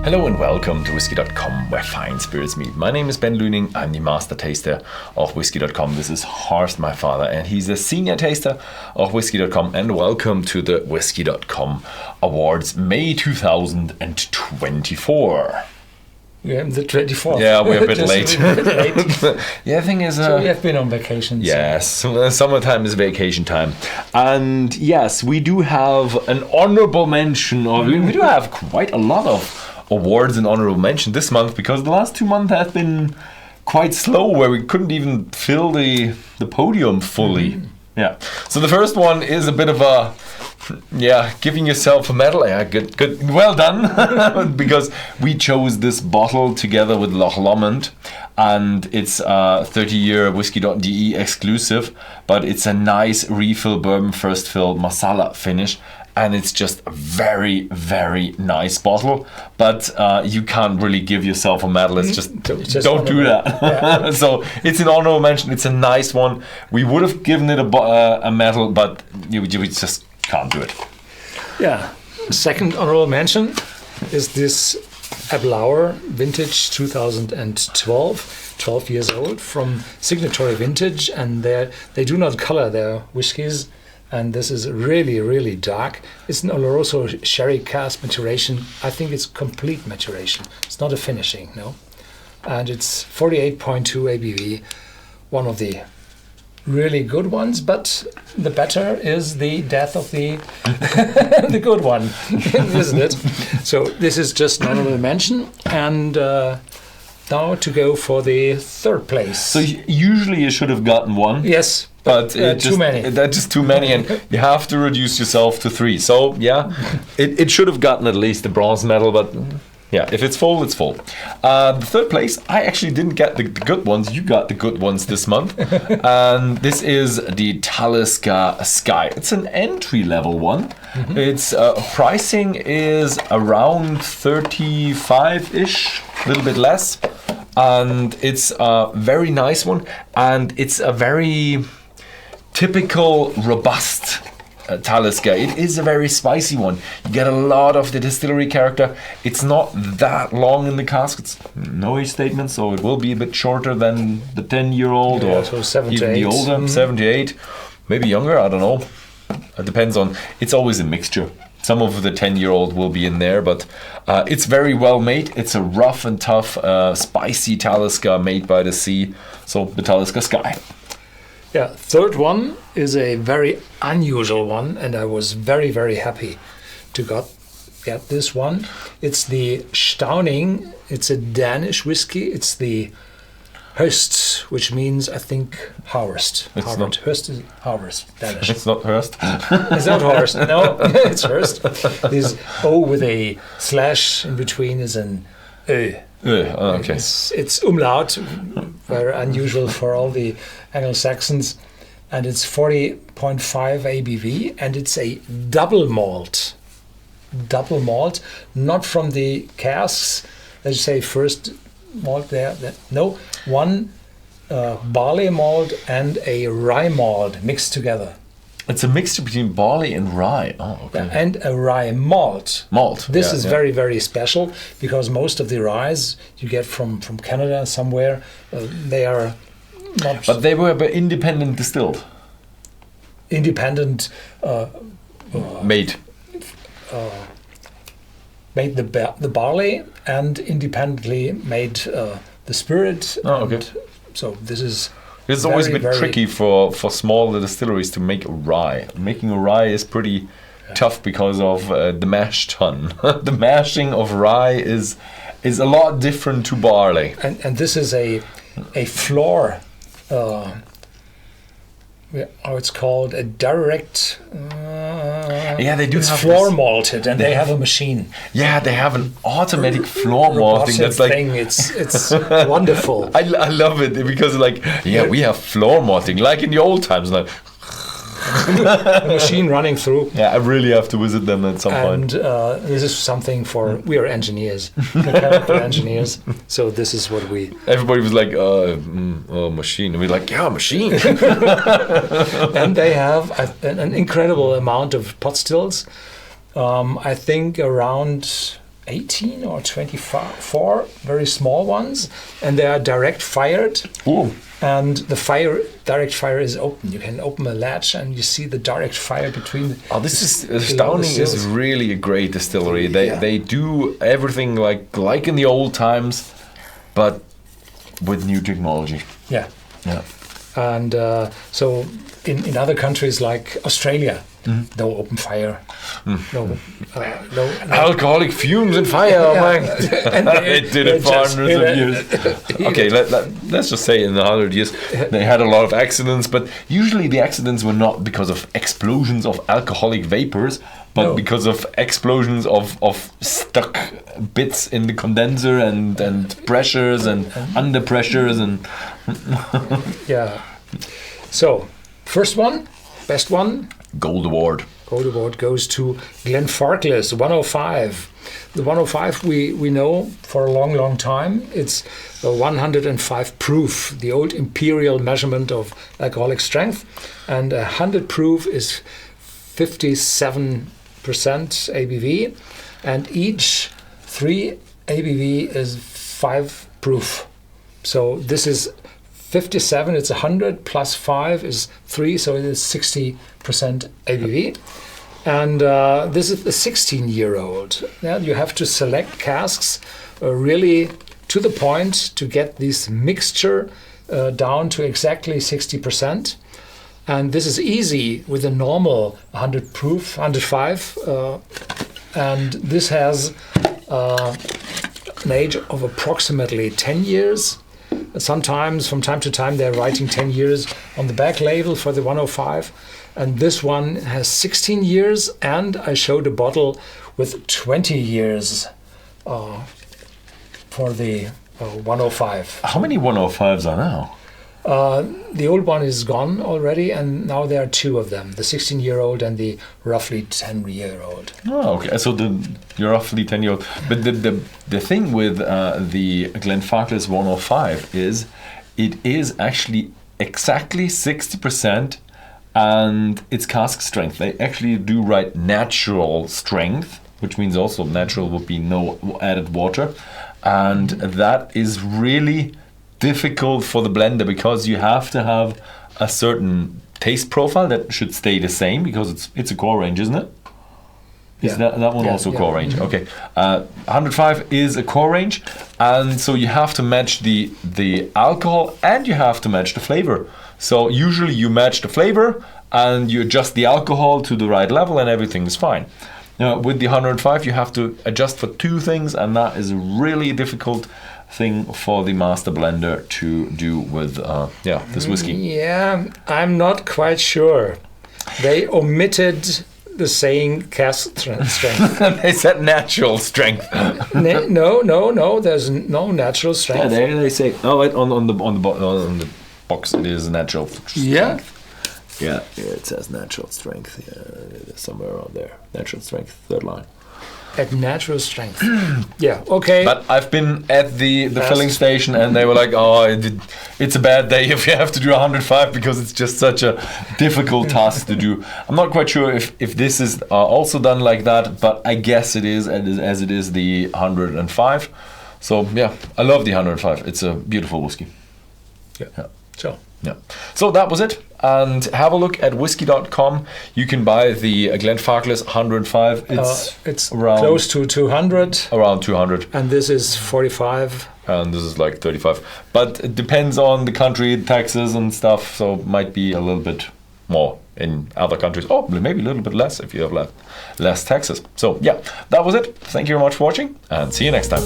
Hello and welcome to Whisky.com, where fine spirits meet. My name is Ben Luening. I'm the master taster of Whisky.com. This is Horst, my father, and he's a senior taster of Whisky.com. And welcome to the Whisky.com Awards May 2024. We're in the 24th. Yeah, we're a bit late. Yeah, the thing is... so we have been on vacation. Yes, summertime is vacation time. And yes, we do have an honorable mention, or we do have quite a lot of awards and honorable mention this month, because the last 2 months have been quite slow, where we couldn't even fill the podium fully. Yeah. So the first one is a bit of a... giving yourself a medal. Yeah, good, well done. Because we chose this bottle together with Loch Lomond, and it's a 30-year Whisky.de exclusive, but it's a nice refill bourbon first fill Marsala finish, and it's just a very, very nice bottle. But you can't really give yourself a medal. It's just don't do that. Yeah. So it's an honorable mention. It's a nice one. We would have given it a medal, but you just can't do it. Yeah. Second honorable mention is this Aberlour vintage 2012, 12 years old, from Signatory Vintage, and they do not color their whiskies, and this is really, really dark. It's an Oloroso sherry cask maturation. I think it's complete maturation. It's not a finishing, no. And it's 48.2 ABV, one of the really good ones, but the better is the death of the the good one, isn't it? So this is just an honorable mention, and now to go for the third place. So usually you should have gotten one. Yes, but too many. That's just too many, and you have to reduce yourself to 3. So yeah, it should have gotten at least a bronze medal, but. Yeah, if it's full, it's full. The third place, I actually didn't get the good ones. You got the good ones this month. And this is the Talisker Skye. It's an entry-level one. Mm-hmm. Its pricing is around 35-ish, a little bit less. And it's a very nice one. And it's a very typical, robust Talisker. It is a very spicy one. You get a lot of the distillery character. It's not that long in the cask. It's no age statement, so it will be a bit shorter than the 10-year-old, or so 7 even to 8. the older, 7 to 8, maybe younger. I don't know. It depends on. It's always a mixture. Some of the 10-year-old will be in there, but it's very well made. It's a rough and tough, spicy Talisker made by the sea. So the Talisker Skye. Yeah, third one is a very unusual one, and I was very, very happy to get this one. It's the Stauning. It's a Danish whiskey. It's the HØST, which means, I think, harvest. HØST is harvest, Danish. It's not HØST. It's not HØST. No, it's HØST. This O with a slash in between is an Ö. Okay. It's umlaut, very unusual for all the Anglo-Saxons, and it's 40.5 ABV, and it's a double malt, not from the casks. Let's say first malt there. No, one barley malt and a rye malt mixed together. It's a mixture between barley and rye. Oh, okay. And a rye malt. This is very, very special, because most of the ryes you get from Canada somewhere, they are not... But they were independent distilled. Independent... made the barley, and independently made the spirit. Oh, okay. So this is... It's always a bit tricky for smaller distilleries to make rye. Making a rye is pretty tough because of the mash tun. The mashing of rye is a lot different to barley. And this is a floor. How it's called, a direct. They do. It's have floor malted, and they have a machine. Yeah, they have an automatic floor malting. That's like thing. It's wonderful. I love it, because we have floor malting like in the old times. Like the machine running through. Yeah, I really have to visit them at some point. And this is something for, we are engineers, mechanical engineers, so this is what we... Everybody was like, machine. And we're like, yeah, machine. And they have an incredible amount of pot stills. I think around 18 or 24 very small ones, and they are direct fired. Ooh. And the direct fire is open. You can open a latch and you see the direct fire between. Stauning is really a great distillery. They do everything like in the old times, but with new technology. Yeah. Yeah. And so in other countries like Australia, no open fire, no alcoholic fumes and fire. And they did it for hundreds of years. Okay, let's just say in 100 years they had a lot of accidents, but usually the accidents were not because of explosions of alcoholic vapors, but because of explosions of stuck bits in the condenser and pressures and under pressures and yeah. So first one, best one. Gold award. Gold award goes to Glenfarclas 105. The 105 we know for a long time. It's a 105 proof, the old imperial measurement of alcoholic strength, and 100 proof is 57% ABV, and each 3 ABV is 5 proof. So this is 57, it's 100 plus 5 is 3, so it is 60% ABV. And this is a 16-year-old. Now you have to select casks really to the point to get this mixture down to exactly 60%. And this is easy with a normal 100 proof, 105. And this has an age of approximately 10 years. Sometimes, from time to time, they're writing 10 years on the back label for the 105. And this one has 16 years, and I showed a bottle with 20 years for the 105. How many 105s are now? The old one is gone already, and now there are 2 of them, the 16-year-old and the roughly 10-year-old. Oh, okay. So you're roughly 10-year-old. But the thing with the Glenfarclas 105 is it is actually exactly 60%, and it's cask strength. They actually do write natural strength, which means also natural would be no added water. And that is really difficult for the blender because you have to have a certain taste profile that should stay the same because it's a core range, isn't it? Is that one also core range? Okay. 105 is a core range, and so you have to match the alcohol and you have to match the flavor. So usually you match the flavor and you adjust the alcohol to the right level and everything is fine. Now with the 105 you have to adjust for 2 things, and that is a really difficult thing for the master blender to do with this whiskey. Yeah, I'm not quite sure. They omitted the saying cask strength. They said natural strength. No. There's no natural strength. Yeah, they say on the box it is natural strength. Yeah, it says natural strength. Yeah, somewhere around there. Natural strength, 3rd line. At natural strength. Yeah, okay. But I've been at the filling station and they were like, it's a bad day if you have to do 105 because it's just such a difficult task to do. I'm not quite sure if this is also done like that, but I guess it is as it is the 105. So yeah, I love the 105. It's a beautiful whiskey. Yeah. Sure. Yeah. So that was it. And have a look at Whisky.com. You can buy the Glenfarclas 105. It's around close to 200. Around 200. And this is 45. And this is like 35. But it depends on the country, taxes and stuff. So it might be a little bit more in other countries. Oh, maybe a little bit less if you have less taxes. So yeah, that was it. Thank you very much for watching and see you next time.